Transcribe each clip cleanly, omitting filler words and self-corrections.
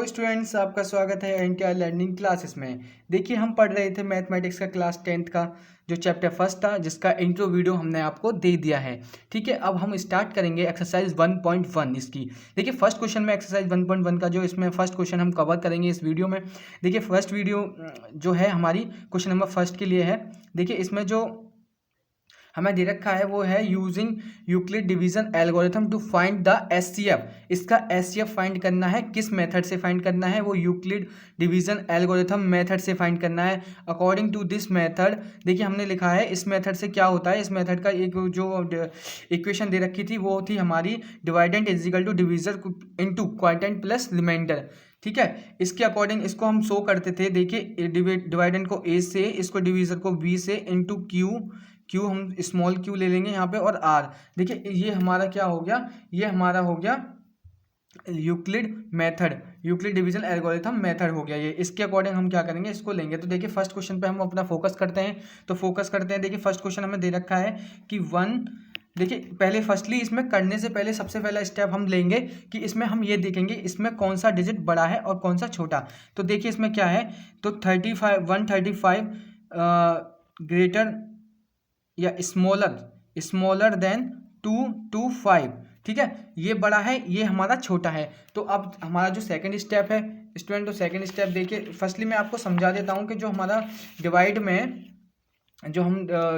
Students, आपका स्वागत है एनटीआर लर्निंग क्लासेस में। देखिए, हम पढ़ रहे थे मैथमेटिक्स का क्लास 10th का जो चैप्टर फर्स्ट था, जिसका इंट्रो वीडियो हमने आपको दे दिया है। ठीक है, अब हम स्टार्ट करेंगे एक्सरसाइज 1.1 इसकी। देखिए, फर्स्ट क्वेश्चन में एक्सरसाइज 1.1 का जो इसमें फर्स्ट क्वेश्चन हम कवर करेंगे इस वीडियो में। देखिए, फर्स्ट वीडियो जो है हमारी क्वेश्चन नंबर फर्स्ट के लिए है। देखिए, इसमें जो हमें दे रखा है वो है using Euclid division algorithm to find the HCF. इसका एचसीएफ फाइंड करना है, किस मेथड से फाइंड करना है? वो यूक्लिड डिवीजन एल्गोरिथम मेथड से फाइंड करना है। अकॉर्डिंग टू दिस मेथड, देखिए हमने लिखा है इस मेथड से क्या होता है। इस मेथड का एक जो इक्वेशन दे रखी थी वो थी हमारी dividend is equal to divisor into quotient plus remainder. ठीक है, इसके अकॉर्डिंग इसको हम शो करते थे। देखिए, डिवाइडेंट को ए से, इसको डिवीजर को बी से, इंटू क्यू हम स्मॉल क्यू ले लेंगे यहाँ पे, और आर। देखिए, ये हमारा क्या हो गया, ये हमारा हो गया Euclid method, Euclid division algorithm method हो गया ये। इसके अकॉर्डिंग हम क्या करेंगे, इसको लेंगे। तो देखिए, फर्स्ट क्वेश्चन पे हम अपना फोकस करते हैं। तो फोकस करते हैं। देखिए, फर्स्ट क्वेश्चन हमें दे रखा है कि देखिए, पहले फर्स्टली इसमें करने से पहले सबसे पहला स्टेप हम लेंगे कि इसमें हम ये देखेंगे इसमें कौन सा डिजिट बड़ा है और कौन सा छोटा। तो देखिए, इसमें क्या है, तो 135 ग्रेटर या स्मॉलर देन 225। ठीक है, ये बड़ा है, ये हमारा छोटा है। तो अब हमारा जो सेकंड स्टेप है स्टूडेंट, तो सेकंड स्टेप देखिए, फर्स्टली मैं आपको समझा देता हूँ कि जो हमारा डिवाइड में जो हम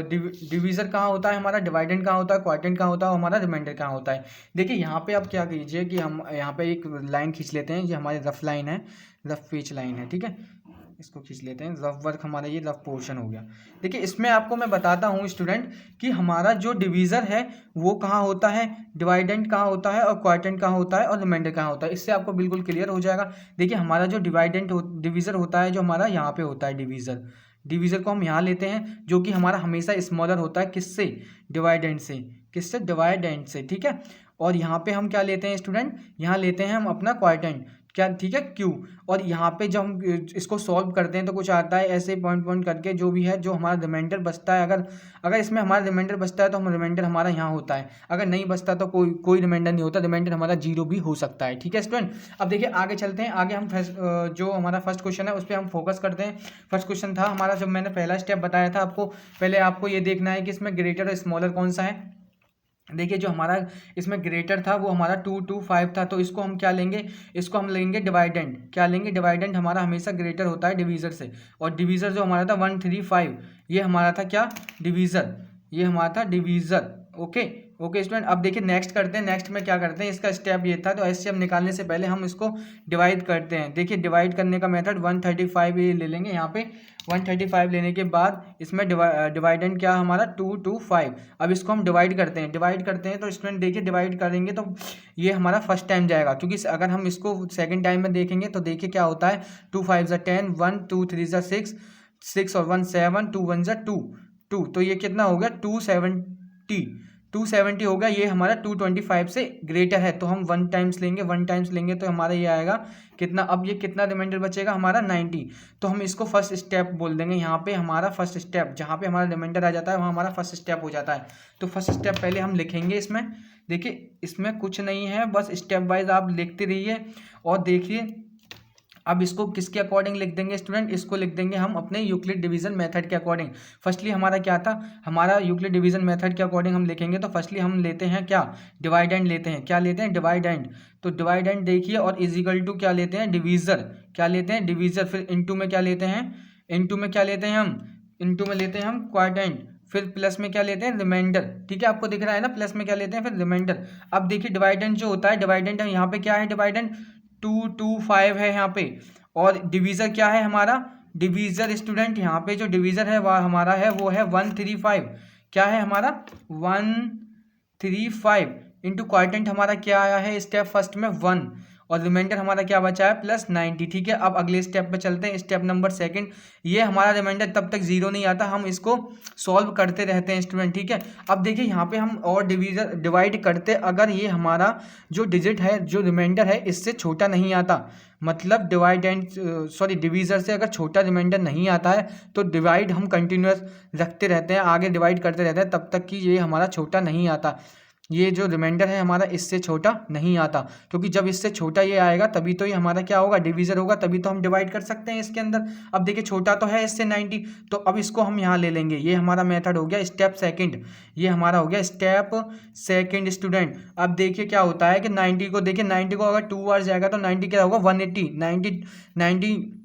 डिवीजर कहाँ होता है, हमारा डिवाइडेंट कहाँ होता है, क्वाड्रेंट कहाँ होता है, हमारा रिमाइंडर कहाँ होता है। देखिए, यहाँ पे आप क्या कीजिए कि हम यहाँ पे एक लाइन खींच लेते हैं। ये हमारी रफ लाइन है, रफ पेज लाइन है। ठीक है, इसको खींच लेते हैं। रफ वर्क हमारा ये रफ पोर्शन हो गया। देखिए, इसमें आपको मैं बताता हूँ स्टूडेंट कि हमारा जो डिवीज़र है वो कहाँ होता है, डिवाइडेंट कहाँ होता है, और क्वाड्रेंट कहाँ होता है, और रिमाइंडर कहाँ होता है। इससे आपको बिल्कुल क्लियर हो जाएगा। देखिए, हमारा जो डिवीज़र होता है, जो हमारा यहाँ पे होता है डिवीज़र को हम यहाँ लेते हैं, जो कि हमारा हमेशा स्मॉलर होता है। किससे? डिवाइडेंट से। किससे? डिवाइडेंट से। ठीक है, और यहाँ पे हम क्या लेते हैं स्टूडेंट, यहाँ लेते हैं हम अपना क्वाड्रेंट। क्या? ठीक है, क्यू। और यहाँ पे जब हम इसको सॉल्व करते हैं तो कुछ आता है ऐसे पॉइंट करके, जो भी है, जो हमारा रिमाइंडर बचता है। अगर इसमें हमारा रिमाइंडर बचता है तो हम रिमाइंडर हमारा यहाँ होता है। अगर नहीं बचता तो कोई रिमाइंडर नहीं होता, रिमाइंडर हमारा 0 भी हो सकता है। ठीक है स्टूडेंट, अब देखिए आगे चलते हैं। आगे हम जो हमारा फर्स्ट क्वेश्चन है उस पर हम फोकस करते हैं। फर्स्ट क्वेश्चन था हमारा, जब मैंने पहला स्टेप बताया था आपको, पहले आपको ये देखना है कि इसमें ग्रेटर और स्मॉलर कौन सा है। देखिए, जो हमारा इसमें ग्रेटर था वो हमारा 225 था। तो इसको हम क्या लेंगे, इसको हम लेंगे डिवाइडेंट। क्या लेंगे? डिवाइडेंट हमारा हमेशा ग्रेटर होता है डिवीज़र से। और डिवीज़र जो हमारा था 135, ये हमारा था क्या? डिवीज़र। ये हमारा था डिवीज़र। ओके स्टूडेंट, अब देखिए नेक्स्ट करते हैं। नेक्स्ट में क्या करते हैं, इसका स्टेप ये था। तो एचसीएफ निकालने से पहले हम इसको डिवाइड करते हैं। देखिए, डिवाइड करने का मेथड 135 ये ले लेंगे। यहाँ पे 135 लेने के बाद इसमें डिवाइडेंट क्या हमारा 225। अब इसको हम डिवाइड करते हैं। तो स्टूडेंट देखिए, डिवाइड करेंगे तो ये हमारा फर्स्ट टाइम जाएगा, क्योंकि अगर हम इसको सेकंड टाइम में देखेंगे तो देखिए क्या होता है। 2 5 ज़ा 10, 1 2 3 ज़ा 6, 6 और 1 7, 2 1 ज़ा 2। तो ये कितना हो गया? 270 हो गया। ये हमारा 225 से ग्रेटर है, तो हम 1 टाइम्स लेंगे तो हमारा ये आएगा कितना। अब ये कितना रिमाइंडर बचेगा हमारा? 90। तो हम इसको फर्स्ट स्टेप बोल देंगे। यहाँ पे हमारा फर्स्ट स्टेप, जहाँ पे हमारा रिमाइंडर आ जाता है वहाँ हमारा फर्स्ट स्टेप हो जाता है। तो फर्स्ट स्टेप पहले हम लिखेंगे इसमें। देखिए, इसमें कुछ नहीं है, बस स्टेप वाइज आप लिखते रहिए और देखिए। अब इसको किसके अकॉर्डिंग लिख देंगे स्टूडेंट, इसको लिख देंगे हम अपने यूक्लिड डिवीजन मेथड के अकॉर्डिंग। फर्स्टली हमारा क्या था, हमारा यूक्लिड डिवीजन मेथड के अकॉर्डिंग हम लिखेंगे। तो फर्स्टली हम लेते हैं क्या? डिवाइडेंट लेते हैं। क्या लेते हैं? डिवाइडेंट। तो डिवाइडेंट देखिए, और इज इक्वल टू क्या लेते हैं? डिवीजर। क्या लेते हैं? डिवीजर। फिर इनटू में क्या लेते हैं? इनटू में क्या लेते हैं हम? इनटू में लेते हैं हम क्वाड्रेंट। फिर प्लस में क्या लेते हैं? रिमाइंडर। ठीक है, आपको दिख रहा है ना, प्लस में क्या लेते हैं? फिर रिमाइंडर। अब देखिए, डिवाइडेंट जो होता है, डिवाइडेंट यहाँ पे क्या है? डिवाइडेंट 225 है यहाँ पे। और डिवीज़र क्या है हमारा? डिवीज़र स्टूडेंट यहाँ पे जो डिवीज़र है वह हमारा है, वो है 135। क्या है हमारा? 135 इंटू क्वाड्रेंट हमारा क्या आया है स्टेप फर्स्ट में? 1। और रिमाइंडर हमारा क्या बचा है? प्लस 90। ठीक है, अब अगले स्टेप पे चलते हैं, स्टेप नंबर सेकंड। ये हमारा रिमाइंडर तब तक 0 नहीं आता, हम इसको सॉल्व करते रहते हैं स्टूडेंट। ठीक है, अब देखिए यहाँ पे हम और डिवाइड करते, अगर ये हमारा जो डिजिट है, जो रिमाइंडर है, इससे छोटा नहीं आता, मतलब डिवीज़र से अगर छोटा रिमाइंडर नहीं आता है तो डिवाइड हम कंटिन्यूस रखते रहते हैं, आगे डिवाइड करते रहते हैं तब तक कि ये हमारा छोटा नहीं आता। ये जो रिमाइंडर है हमारा इससे छोटा नहीं आता, क्योंकि जब इससे छोटा ये आएगा तभी तो ये हमारा क्या होगा, डिवीज़र होगा, तभी तो हम डिवाइड कर सकते हैं इसके अंदर। अब देखिए छोटा तो है इससे 90, तो अब इसको हम यहाँ ले लेंगे। ये हमारा मेथड हो गया स्टेप सेकंड, ये हमारा हो गया स्टेप सेकंड स्टूडेंट। अब देखिए क्या होता है कि 90 को देखिए, 90 को अगर 2 बार जाएगा तो 90 क्या होगा 180, 90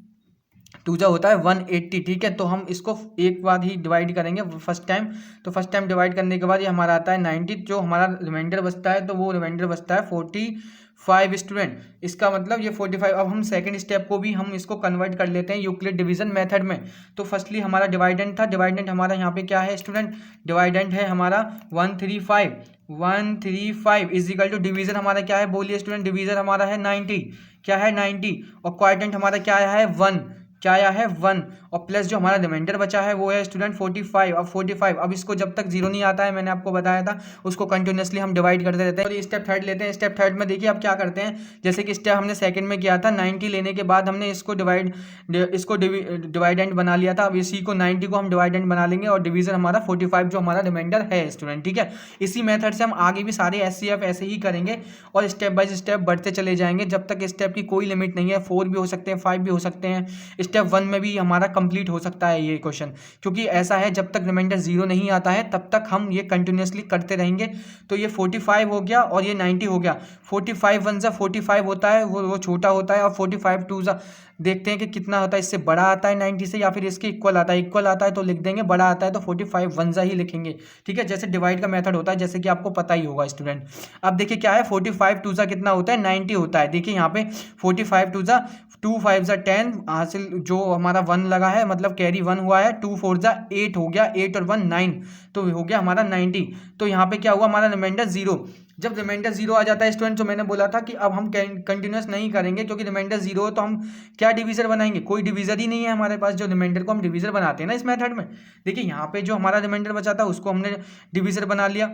टू जो होता है 180, ठीक है। तो हम इसको एक बार ही डिवाइड करेंगे फर्स्ट टाइम, तो फर्स्ट टाइम डिवाइड करने के बाद ये हमारा आता है 90, जो हमारा रिमाइंडर बचता है तो वो रिमाइंडर बचता है 45 स्टूडेंट। इसका मतलब ये 45। अब हम सेकंड स्टेप को भी हम इसको कन्वर्ट कर लेते हैं यूक्लिड डिवीजन मेथड में। तो फर्स्टली हमारा डिवाइडेंट था, डिवाइडेंट हमारा यहाँ पे क्या है स्टूडेंट, डिवाइडेंट है हमारा 135 इज इक्वल टू डिवीजन हमारा क्या है, बोलिए स्टूडेंट, डिवीजन हमारा है 90, क्या है 90, और क्वाड्रेंट हमारा क्या है 1, क्या आया है 1, और प्लस जो हमारा रिमाइंडर बचा है वो है स्टूडेंट 45। अब 45, अब इसको जब तक जीरो नहीं आता है, मैंने आपको बताया था, उसको कंटिन्यूसली हम डिवाइड करते रहते हैं। और ये स्टेप थर्ड लेते हैं। स्टेप थर्ड में देखिए अब क्या करते हैं, जैसे कि स्टेप हमने सेकंड में किया था 90 लेने के बाद हमने इसको डिवाइडेंट बना लिया था। अब इसी को 90 को हम डिवाइडेंट बना लेंगे और डिवीजन हमारा 45 जो हमारा रिमाइंडर है स्टूडेंट, ठीक है। इसी मेथड से हम आगे भी सारे SCF ऐसे ही करेंगे और स्टेप बाय स्टेप बढ़ते चले जाएंगे जब तक स्टेप की कोई लिमिट नहीं है। 4 भी हो सकते हैं, 5 भी हो सकते हैं, स्टेप 1 में भी हमारा कंप्लीट हो सकता है ये क्वेश्चन, क्योंकि ऐसा है जब तक रिमाइंडर 0 नहीं आता है तब तक हम ये कंटिन्यूसली करते रहेंगे। तो ये 45 हो गया और ये 90 हो गया। 45 1 जा 45 होता है, वो छोटा होता है, और 45 2 जा देखते हैं कि कितना होता है, इससे बड़ा आता है 90 से या फिर इसके इक्वल आता है। इक्वल आता है तो लिख देंगे, बड़ा आता है तो 45 1 जा ही लिखेंगे, ठीक है। जैसे डिवाइड का मेथड होता है, जैसे कि आपको पता ही होगा स्टूडेंट। अब देखिए क्या है 45 2 जा कितना होता है 90 होता है। देखिए यहाँ पे 45 2 जा 2 5 जा 10 हासिल, जो हमारा 1 लगा है मतलब कैरी 1 हुआ है, 2 4 जा 8 हो गया, 8 और 1 9, तो हो गया हमारा 90। तो यहाँ पे क्या हुआ हमारा रिमाइंडर 0। जब रिमाइंडर 0 आ जाता है स्टूडेंट, जो मैंने बोला था कि अब हम कंटिन्यूस नहीं करेंगे क्योंकि रिमाइंडर 0 हो, तो हम क्या डिवीजर बनाएंगे, कोई डिवीजर ही नहीं है हमारे पास जो रिमाइंडर को हम डिवीजर बनाते हैं ना इस मेथड में। देखिए यहाँ पे जो हमारा रिमाइंडर बचा था उसको हमने डिवीजर बना लिया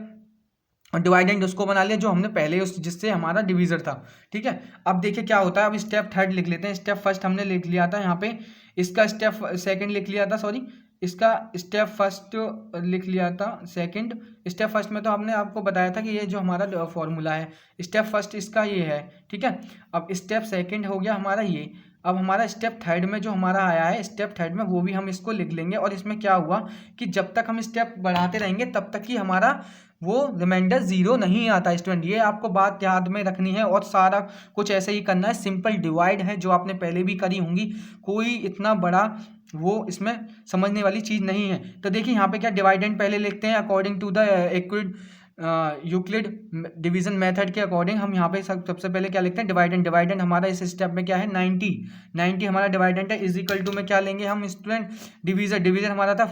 और डिवाइडेंट उसको बना लिया जो हमने पहले उस जिससे हमारा डिवीजर था, ठीक है। अब देखिए क्या होता है, अब स्टेप थर्ड लिख लेते हैं। स्टेप फर्स्ट हमने लिख लिया था यहाँ पे, इसका स्टेप सेकंड लिख लिया था, सॉरी इसका स्टेप फर्स्ट लिख लिया था सेकंड। स्टेप फर्स्ट में तो हमने आपको बताया था कि ये जो हमारा फॉर्मूला है स्टेप फर्स्ट इसका ये है, ठीक है। अब स्टेप सेकंड हो गया हमारा ये। अब हमारा स्टेप थर्ड में जो हमारा आया है स्टेप थर्ड में, वो भी हम इसको लिख लेंगे। और इसमें क्या हुआ कि जब तक हम स्टेप बढ़ाते रहेंगे तब तक ही हमारा वो रिमाइंडर 0 नहीं आता स्टूडेंट, ये आपको बात याद में रखनी है। और सारा कुछ ऐसे ही करना है, सिंपल डिवाइड है जो आपने पहले भी करी होंगी, कोई इतना बड़ा वो इसमें समझने वाली चीज़ नहीं है। तो देखिए यहाँ पे क्या डिवाइडेंट पहले लिखते हैं according to the Euclid division method के अकॉर्डिंग। हम यहाँ पे सबसे पहले क्या लिखते हैं डिवाइडेंट। डिवाइडेंट हमारा इस स्टेप में क्या है 90 हमारा डिवाइडेंट है, इज इक्वल टू में क्या लेंगे हम स्टूडेंट डिवीजर। डिवीजर हमारा था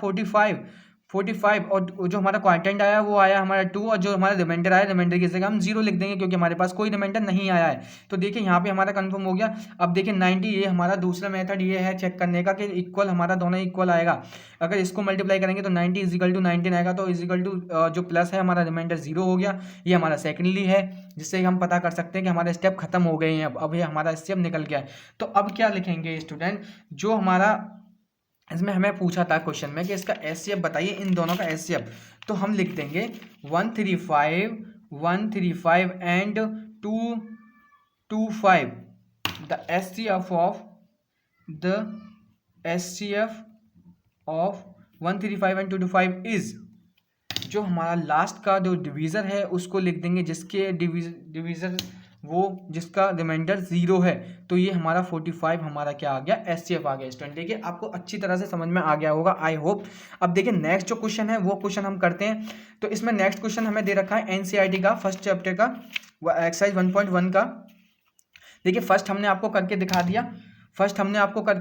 45 और जो हमारा क्वांटेंट आया वो आया हमारा 2, और जो हमारा रिमाइंडर आया रिमाइंडर की जगह हम 0 लिख देंगे क्योंकि हमारे पास कोई रिमाइंडर नहीं आया है। तो देखिए यहाँ पे हमारा कंफर्म हो गया। अब देखिए 90 ये हमारा दूसरा मेथड ये है चेक करने का कि इक्वल हमारा दोनों इक्वल आएगा। अगर इसको मल्टीप्लाई करेंगे तो 90 इज इक्वल टू 19 आएगा, तो इज इक्वल टू जो प्लस है हमारा रिमाइंडर 0 हो गया। ये हमारा सेकेंडली है जिससे हम पता कर सकते हैं कि हमारे स्टेप खत्म हो गए हैं। अब ये हमारा स्टेप निकल गया है। तो अब क्या लिखेंगे स्टूडेंट, जो हमारा इसमें हमें पूछा था क्वेश्चन में कि इसका SCF बताइए, इन दोनों का SCF। तो हम लिख देंगे 135 and 225 the SCF of 135 and 225 is, जो हमारा लास्ट का जो डिवीज़र है उसको लिख देंगे जिसके डिवीज़र वो जिसका रिमाइंडर 0 है। तो ये हमारा 45 हमारा क्या आ गया SCF आ गया स्टूडेंट। देखिए आपको अच्छी तरह से समझ में आ गया होगा आई होप। अब देखिए नेक्स्ट जो क्वेश्चन है वो क्वेश्चन हम करते हैं। तो इसमें नेक्स्ट क्वेश्चन हमें दे रखा है NCERT का फर्स्ट चैप्टर का एक्सरसाइज 1.1 का। देखिए फर्स्ट हमने आपको करके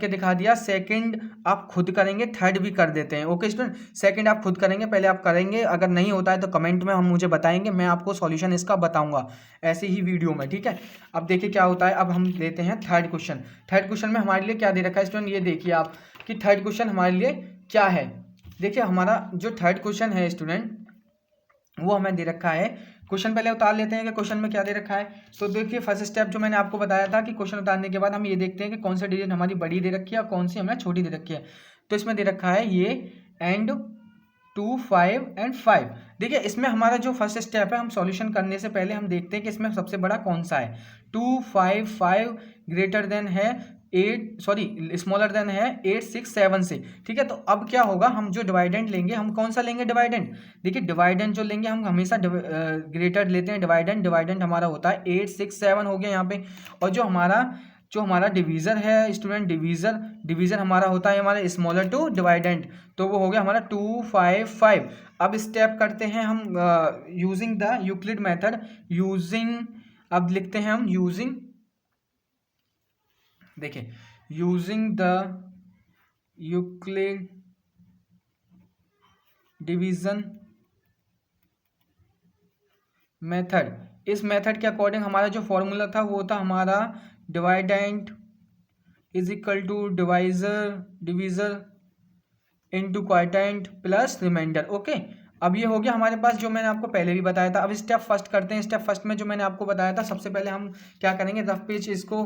दिखा दिया, सेकंड आप खुद करेंगे, थर्ड भी कर देते हैं। ओके स्टूडेंट, सेकंड आप खुद करेंगे, पहले आप करेंगे, अगर नहीं होता है तो कमेंट में हम मुझे बताएंगे, मैं आपको सॉल्यूशन इसका बताऊंगा ऐसे ही वीडियो में, ठीक है। अब देखिए क्या होता है, अब हम लेते हैं थर्ड क्वेश्चन। थर्ड क्वेश्चन में हमारे लिए क्या दे रखा है स्टूडेंट, ये देखिए आप कि थर्ड क्वेश्चन हमारे लिए क्या है। देखिए हमारा जो थर्ड क्वेश्चन है स्टूडेंट वो हमें दे रखा है। क्वेश्चन पहले उतार लेते हैं कि क्वेश्चन में क्या दे रखा है। तो देखिए फर्स्ट स्टेप जो मैंने आपको बताया था कि क्वेश्चन उतारने के बाद हम ये देखते हैं कि कौन सी डिजिट हमारी बड़ी दे रखी है और कौन सी हमें छोटी दे रखी है। तो इसमें दे रखा है ये एंड 2 5 एंड 5। देखिए इसमें हमारा जो फर्स्ट स्टेप है, हम सॉल्यूशन करने से पहले हम देखते हैं कि इसमें सबसे बड़ा कौन सा है। 2 5 5 ग्रेटर देन है 8, सॉरी स्मॉलर देन है 8 6 7 से। ठीक है, तो अब क्या होगा, हम जो डिवाइडेंट लेंगे, हम कौन सा लेंगे डिवाइडेंट। देखिए डिवाइडेंट जो लेंगे हम हमेशा ग्रेटर लेते हैं डिवाइडेंट। डिवाइडेंट हमारा होता है 8 6 7 हो गया यहाँ पे। और जो हमारा डिवीज़र है स्टूडेंट, डिवीज़र हमारा होता है हमारा स्मॉलर टू डिवाइडेंट, तो वो हो गया हमारा 2 5 5। अब स्टेप करते हैं हम यूजिंग द यूक्लिड मेथड, अब लिखते हैं हम देखिए using the Euclid division method. इस मेथड के अकॉर्डिंग हमारा जो फॉर्मूला था वो था हमारा dividend is equal to divisor into quotient plus remainder. Okay, अब ये हो गया हमारे पास जो मैंने आपको पहले भी बताया था। अब स्टेप फर्स्ट करते हैं। स्टेप फर्स्ट में जो मैंने आपको बताया था, सबसे पहले हम क्या करेंगे, रफ पेज इसको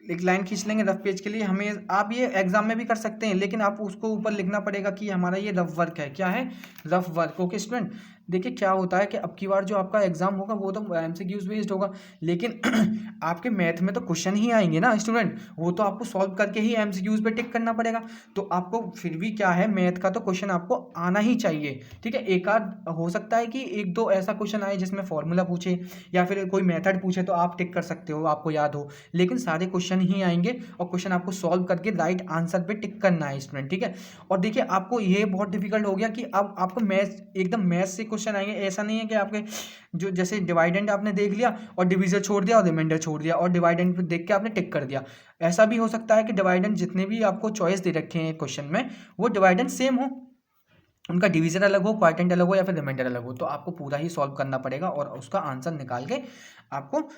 एक लाइन खींच लेंगे रफ पेज के लिए। हमें आप ये एग्जाम में भी कर सकते हैं, लेकिन आप उसको ऊपर लिखना पड़ेगा कि हमारा ये रफ वर्क है। क्या है, रफ वर्क। ओके स्टूडेंट, देखिए क्या होता है कि अब की बार जो आपका एग्जाम होगा वो तो एमसीक्यूज बेस्ड होगा, लेकिन आपके मैथ में तो क्वेश्चन ही आएंगे ना स्टूडेंट, वो तो आपको सॉल्व करके ही एमसीक्यूज पे टिक करना पड़ेगा। तो आपको फिर भी क्या है, मैथ का तो क्वेश्चन आपको आना ही चाहिए। ठीक है, एक आध हो सकता है कि एक दो ऐसा क्वेश्चन आए जिसमें फॉर्मूला पूछे या फिर कोई मेथड पूछे तो आप टिक कर सकते हो, आपको याद हो, लेकिन सारे क्वेश्चन ही आएंगे और क्वेश्चन आपको सॉल्व करके राइट आंसर पे टिक करना है स्टूडेंट। ठीक है, और देखिए आपको ये बहुत डिफिकल्ट हो गया कि अब आपको मैथ एकदम मैथ से क्वेश्चन आएंगे। ऐसा नहीं है कि आपके जो जैसे डिवाइडेंट आपने देख लिया और डिवीजर छोड़ दिया और रिमाइंडर छोड़ दिया और डिवाइडेंट देख के आपने टिक कर दिया। ऐसा भी हो सकता है कि डिवाइडेंट जितने भी आपको चॉइस दे रखे हैं क्वेश्चन में वो डिवाइडेंट सेम हो, उनका डिवीजन अलग हो, क्वार्टेंट अलग हो या फिर रिमाइंडर अलग हो, तो आपको पूरा ही सॉल्व करना पड़ेगा और उसका आंसर निकाल के आपको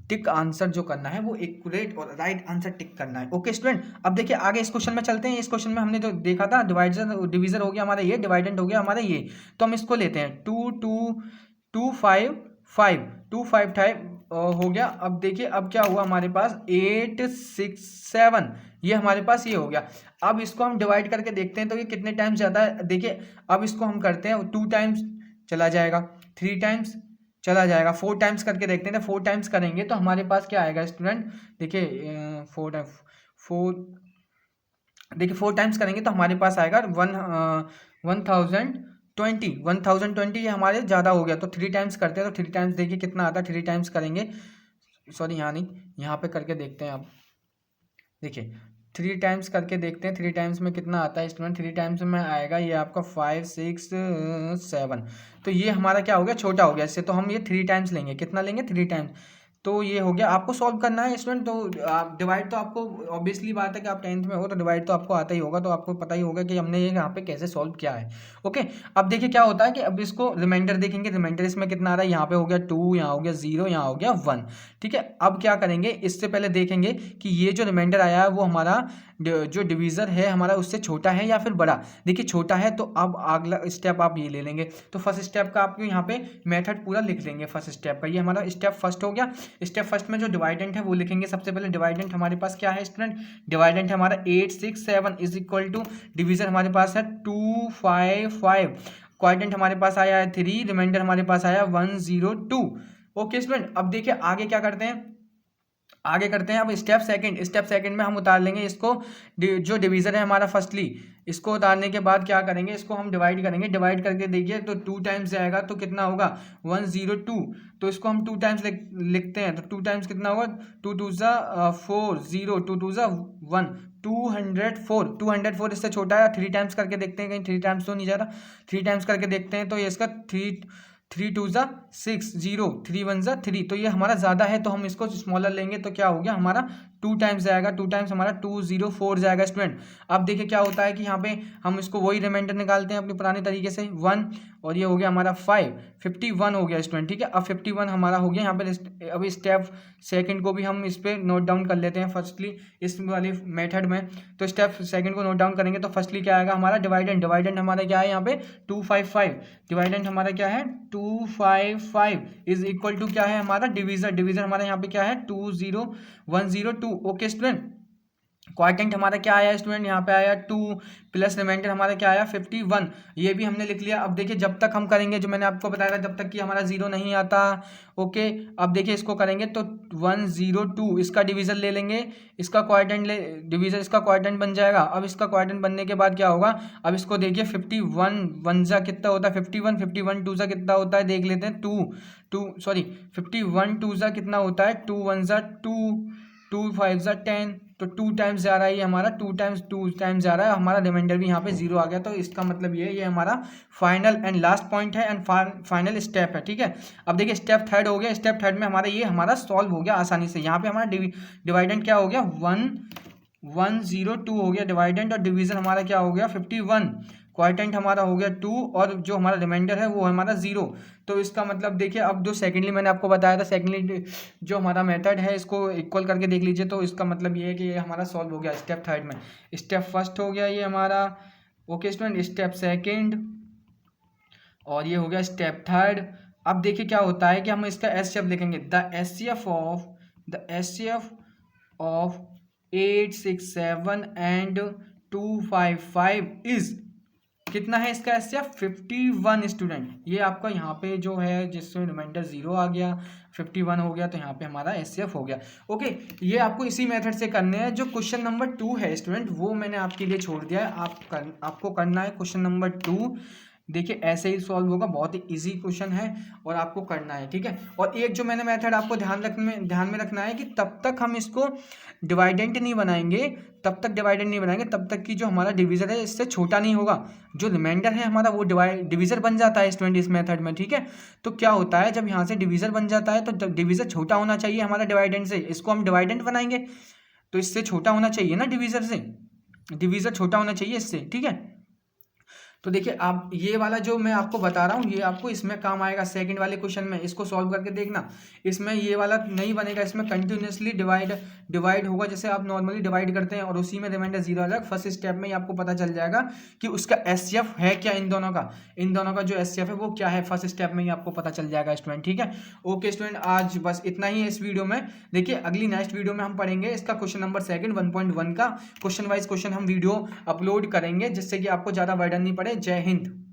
टिक आंसर जो करना है वो एक्यूरेट और राइट आंसर टिक करना है। ओके स्टूडेंट, अब देखिए आगे इस क्वेश्चन में चलते हैं। इस क्वेश्चन में हमने जो देखा था डिवीजर हो गया हमारा ये, डिवाइडेंट हो गया हमारा ये, तो हम इसको लेते हैं 2 5 5 2 5 5 हो गया। अब देखिए अब क्या हुआ हमारे पास 8 6 7, ये हमारे पास ये हो गया। अब इसको हम डिवाइड करके देखते हैं तो ये कितने टाइम्स जाता है। देखिए अब इसको हम करते हैं, 2 टाइम्स चला जाएगा, 3 टाइम्स चला जाएगा, 4 टाइम्स करके देखते हैं। तो 4 टाइम्स करेंगे तो हमारे पास क्या आएगा स्टूडेंट, देखिए 4 टाइम्स करेंगे तो हमारे पास आएगा 1020 ये हमारे ज़्यादा हो गया। तो 3 टाइम्स करते हैं तो 3 टाइम्स देखिए कितना आता है। 3 टाइम्स करेंगे, सॉरी यहाँ नहीं, यहाँ पे करके देखते हैं। आप देखिए 3 टाइम्स करके देखते हैं, 3 टाइम्स में कितना आता है स्टूडेंट। 3 टाइम्स में आएगा ये आपका 5 6 7, तो ये हमारा क्या हो गया, छोटा हो गया इससे, तो हम ये 3 टाइम्स लेंगे। कितना लेंगे, 3 टाइम्स। तो ये हो गया, आपको सॉल्व करना है स्टूडेंट। तो आप डिवाइड तो आपको ऑब्वियसली बात है कि आप 10th में हो तो डिवाइड तो आपको आता ही होगा, तो आपको पता ही होगा कि हमने ये यहाँ पे कैसे सॉल्व किया है। ओके, अब देखिए क्या होता है कि अब इसको रिमाइंडर देखेंगे, रिमाइंडर इसमें कितना आ रहा है, यहाँ पे हो गया 2, यहाँ हो गया 0, यहाँ हो गया 1। ठीक है, अब क्या करेंगे, इससे पहले देखेंगे कि ये जो रिमाइंडर आया है वो हमारा जो डिवीज़र है हमारा उससे छोटा है या फिर बड़ा। देखिए छोटा है तो अब अगला स्टेप आप ये ले लेंगे। तो फर्स्ट स्टेप का आपको यहाँ पे मेथड पूरा लिख लेंगे। फर्स्ट स्टेप का ये हमारा स्टेप फर्स्ट हो गया। स्टेप फर्स्ट में जो डिवाइडेंट है वो लिखेंगे। सबसे पहले डिवाइडेंट हमारे पास क्या है स्टूडेंट, डिवाइडेंट है हमारा 8 6 7 इज इक्वल टू, डिवीज़र हमारे पास है 2 5 5, क्वाड्रेंट हमारे पास आया है 3, रिमाइंडर हमारे पास आया 1 0 2। ओके स्टूडेंट, अब देखिए आगे क्या करते हैं, आगे करते हैं। अब स्टेप सेकंड में हम उतार लेंगे इसको, जो डिवीज़र है हमारा फर्स्टली, इसको उतारने के बाद क्या करेंगे, इसको हम डिवाइड करेंगे। डिवाइड करके देखिए तो 2 टाइम्स जाएगा तो कितना होगा 1 0 2, तो इसको हम 2 टाइम्स लिखते हैं। तो 2 टाइम्स कितना होगा, 2 2 ज़ा 4 0, 2 2 ज़ा 1, 204। इससे छोटा है। 3 टाइम्स करके देखते हैं, कहीं 3 टाइम्स तो नहीं जा रहा। 3 टाइम्स करके देखते हैं तो ये इसका 3 2 ज़ा 6 0, 3 1 ज़ा 3, तो ये हमारा ज़्यादा है तो हम इसको स्मॉलर लेंगे। तो क्या हो गया हमारा 2 टाइम्स जाएगा, 2 टाइम्स हमारा 2 0 4 जाएगा स्टूडेंट। अब देखिए क्या होता है कि यहाँ पे हम इसको वही रिमाइंडर निकालते हैं अपने पुराने तरीके से 1, और ये हो गया हमारा 5 51 हो गया स्टूडेंट। ठीक है, अब 51 हमारा हो गया यहाँ पे। अब स्टेप सेकंड को भी हम इस पर नोट डाउन कर लेते हैं फर्स्टली इस वाली मेथड में। तो स्टेप सेकंड को नोट डाउन करेंगे तो फर्स्टली क्या आएगा हमारा डिवाइडेंट हमारा क्या है यहाँ पे 2 5 5, डिवाइडेंट हमारा क्या है 2 5 5 इज इक्वल टू क्या है हमारा डिवीज़र हमारा यहाँ पे क्या है 2 0 1 0 2। ओके स्टूडेंट, क्वाड्रेंट हमारा क्या आया स्टूडेंट, यहाँ पे आया 2 प्लस रिमाइंडर हमारा क्या आया 51, ये भी हमने लिख लिया। अब देखिए जब तक हम करेंगे जो मैंने आपको बताया था, जब तक कि हमारा 0 नहीं आता, ओके। अब देखिए इसको करेंगे तो 102 इसका डिवीजन ले लेंगे, इसका क्वाड्रेंट ले डिवीजन, इसका क्वाड्रेंट बन जाएगा। अब इसका क्वाड्रेंट बनने के बाद क्या होगा, अब इसको देखिए 51 वन जा कितना होता है 51, 51 टू जा कितना होता है देख लेते हैं, 51 टू जा कितना होता है, 2 1 जा 2, 2 5 जा 10, तो 2 टाइम्स जा रहा है ये हमारा, 2 टाइम्स जा रहा है हमारा, रिमाइंडर भी यहाँ पे 0 आ गया। तो इसका मतलब ये हमारा फाइनल एंड लास्ट पॉइंट है एंड फाइनल स्टेप है, ठीक है। अब देखिए स्टेप थर्ड हो गया, स्टेप थर्ड में हमारा ये हमारा सॉल्व हो गया आसानी से। यहाँ पे हमारा डिवाइडेंट क्या हो गया 102 हो गया डिवाइडेंट, और डिवीजन हमारा क्या हो गया 51, क्वाड्रेंट हमारा हो गया 2, और जो हमारा रिमाइंडर है वो हमारा 0। तो इसका मतलब देखिए अब जो सेकेंडली मैंने आपको बताया था, सेकेंडली जो हमारा मेथड है इसको इक्वल करके देख लीजिए। तो इसका मतलब ये है कि ये हमारा सॉल्व हो गया स्टेप थर्ड में। स्टेप फर्स्ट हो गया ये हमारा, ओके स्टूडेंट, स्टेप सेकेंड, और ये हो गया स्टेप थर्ड। अब देखिए क्या होता है कि हम इसका एचसीएफ लिखेंगे, the HCF of 867 and 255 is कितना है इसका एचसीएफ 51 स्टूडेंट। ये आपका यहाँ पे जो है जिसमें रिमाइंडर 0 आ गया 51 हो गया, तो यहाँ पे हमारा एचसीएफ हो गया, ओके। ये आपको इसी मेथड से करने हैं। जो क्वेश्चन नंबर 2 है स्टूडेंट वो मैंने आपके लिए छोड़ दिया है, आपको करना है क्वेश्चन नंबर 2। देखिए ऐसे ही सॉल्व होगा, बहुत ही इजी क्वेश्चन है और आपको करना है, ठीक है। और एक जो मैंने मेथड आपको ध्यान में रखना है कि तब तक हम इसको डिवाइडेंट नहीं बनाएंगे, तब तक कि जो हमारा डिवीजर है इससे छोटा नहीं होगा। जो रिमाइंडर है हमारा वो डिवीजर बन जाता है स्टूडेंट इस मेथड में, ठीक है। तो क्या होता है जब यहाँ से डिवीजर बन जाता है तो डिवीजर छोटा होना चाहिए हमारा डिवाइडेंट से, इसको हम डिवाइडेंट बनाएंगे तो इससे छोटा होना चाहिए ना, डिवीजर छोटा होना चाहिए इससे, ठीक है। तो देखिए आप ये वाला जो मैं आपको बता रहा हूँ ये आपको इसमें काम आएगा, सेकंड वाले क्वेश्चन में। इसको सॉल्व करके देखना, इसमें ये वाला नहीं बनेगा, इसमें कंटिन्यूसली डिवाइड होगा जैसे आप नॉर्मली डिवाइड करते हैं, और उसी में रिमाइंडर 0 आ जाएगा। फर्स्ट स्टेप में ही आपको पता चल जाएगा कि उसका एचसीएफ है क्या, इन दोनों का जो एचसीएफ है वो क्या है, फर्स्ट स्टेप में ही आपको पता चल जाएगा स्टूडेंट, ठीक है। ओके स्टूडेंट, आज बस इतना ही है इस वीडियो में। देखिए अगली नेक्स्ट वीडियो में हम पढ़ेंगे इसका क्वेश्चन नंबर 1.1 का क्वेश्चन वाइज क्वेश्चन हम वीडियो अपलोड करेंगे, जिससे कि आपको ज़्यादा बर्डन नहीं पड़े। जय हिंद।